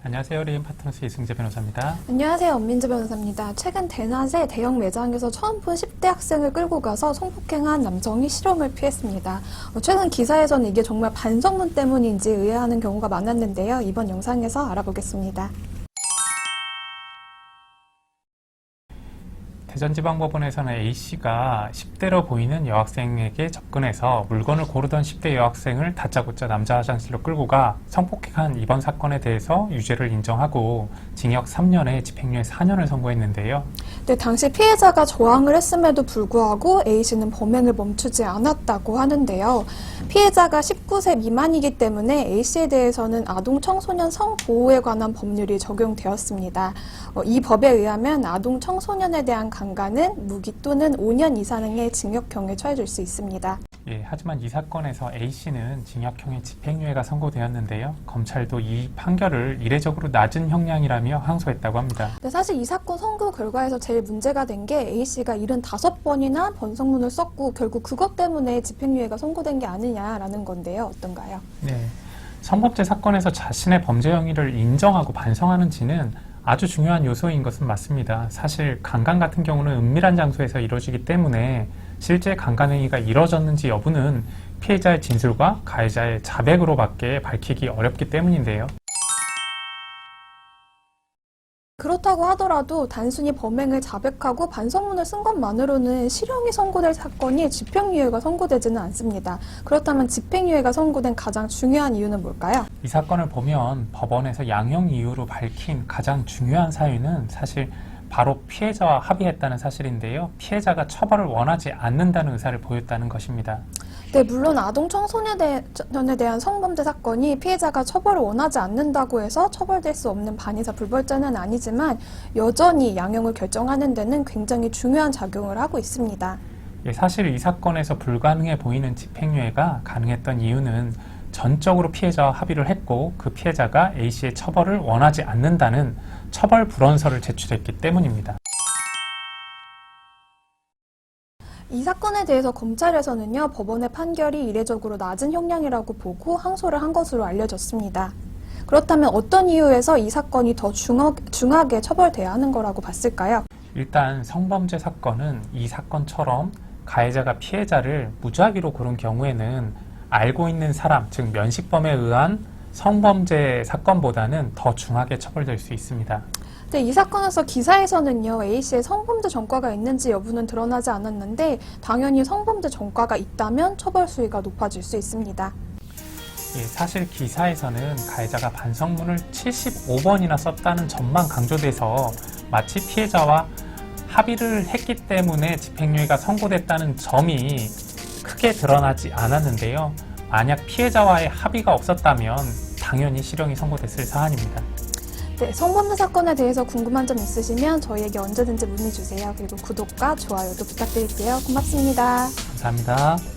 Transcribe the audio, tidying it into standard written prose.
안녕하세요. 리인 파트너스 이승재 변호사입니다. 안녕하세요. 엄민재 변호사입니다. 최근 대낮에 대형 매장에서 처음 본 10대 학생을 끌고 가서 성폭행한 남성이 실형을 피했습니다. 최근 기사에서는 이게 정말 반성문 때문인지 의아해하는 경우가 많았는데요. 이번 영상에서 알아보겠습니다. 대전지방법원에서는 A씨가 10대로 보이는 여학생에게 접근해서 물건을 고르던 10대 여학생을 다짜고짜 남자 화장실로 끌고 가 성폭행한 이번 사건에 대해서 유죄를 인정하고 징역 3년에 집행유예 4년을 선고했는데요. 네, 당시 피해자가 저항을 했음에도 불구하고 A씨는 범행을 멈추지 않았다고 하는데요. 피해자가 19세 미만이기 때문에 A씨에 대해서는 아동 청소년 성보호에 관한 법률이 적용되었습니다. 이 법에 의하면 아동 청소년에 대한 강간은 무기 또는 5년 이상의 징역형에 처해질 수 있습니다. 하지만 이 사건에서 A씨는 징역형의 집행유예가 선고되었는데요. 검찰도 이 판결을 이례적으로 낮은 형량이라며 항소했다고 합니다. 네, 사실 이 사건 선고 결과에서 제일 문제가 된 게 A씨가 75번이나 번성문을 썼고 결국 그것 때문에 집행유예가 선고된 게 아니냐라는 건데요. 어떤가요? 네, 성범죄 사건에서 자신의 범죄 행위를 인정하고 반성하는지는 아주 중요한 요소인 것은 맞습니다. 사실 강간 같은 경우는 은밀한 장소에서 이루어지기 때문에 실제 강간 행위가 이루어졌는지 여부는 피해자의 진술과 가해자의 자백으로밖에 밝히기 어렵기 때문인데요. 그렇다고 하더라도 단순히 범행을 자백하고 반성문을 쓴 것만으로는 실형이 선고될 사건이 집행유예가 선고되지는 않습니다. 그렇다면 집행유예가 선고된 가장 중요한 이유는 뭘까요? 이 사건을 보면 법원에서 양형 이유로 밝힌 가장 중요한 사유는 사실 바로 피해자와 합의했다는 사실인데요. 피해자가 처벌을 원하지 않는다는 의사를 보였다는 것입니다. 네, 물론 아동 청소년에 대한 성범죄 사건이 피해자가 처벌을 원하지 않는다고 해서 처벌될 수 없는 반의사 불벌죄는 아니지만 여전히 양형을 결정하는 데는 굉장히 중요한 작용을 하고 있습니다. 사실 이 사건에서 불가능해 보이는 집행유예가 가능했던 이유는 전적으로 피해자와 합의를 했고 그 피해자가 A씨의 처벌을 원하지 않는다는 처벌 불원서를 제출했기 때문입니다. 이 사건에 대해서 검찰에서는요, 법원의 판결이 이례적으로 낮은 형량이라고 보고 항소를 한 것으로 알려졌습니다. 그렇다면 어떤 이유에서 이 사건이 더 중하게 처벌돼야 하는 거라고 봤을까요? 일단 성범죄 사건은 이 사건처럼 가해자가 피해자를 무작위로 고른 경우에는 알고 있는 사람, 즉 면식범에 의한 성범죄 사건보다는 더 중하게 처벌될 수 있습니다. 네, 이 사건에서 기사에서는요, A씨의 성범죄 전과가 있는지 여부는 드러나지 않았는데 당연히 성범죄 전과가 있다면 처벌 수위가 높아질 수 있습니다. 사실 기사에서는 가해자가 반성문을 75번이나 썼다는 점만 강조돼서 마치 피해자와 합의를 했기 때문에 집행유예가 선고됐다는 점이 크게 드러나지 않았는데요. 만약 피해자와의 합의가 없었다면 당연히 실형이 선고됐을 사안입니다. 네, 성범죄 사건에 대해서 궁금한 점 있으시면 저희에게 언제든지 문의 주세요. 그리고 구독과 좋아요도 부탁드릴게요. 고맙습니다. 감사합니다.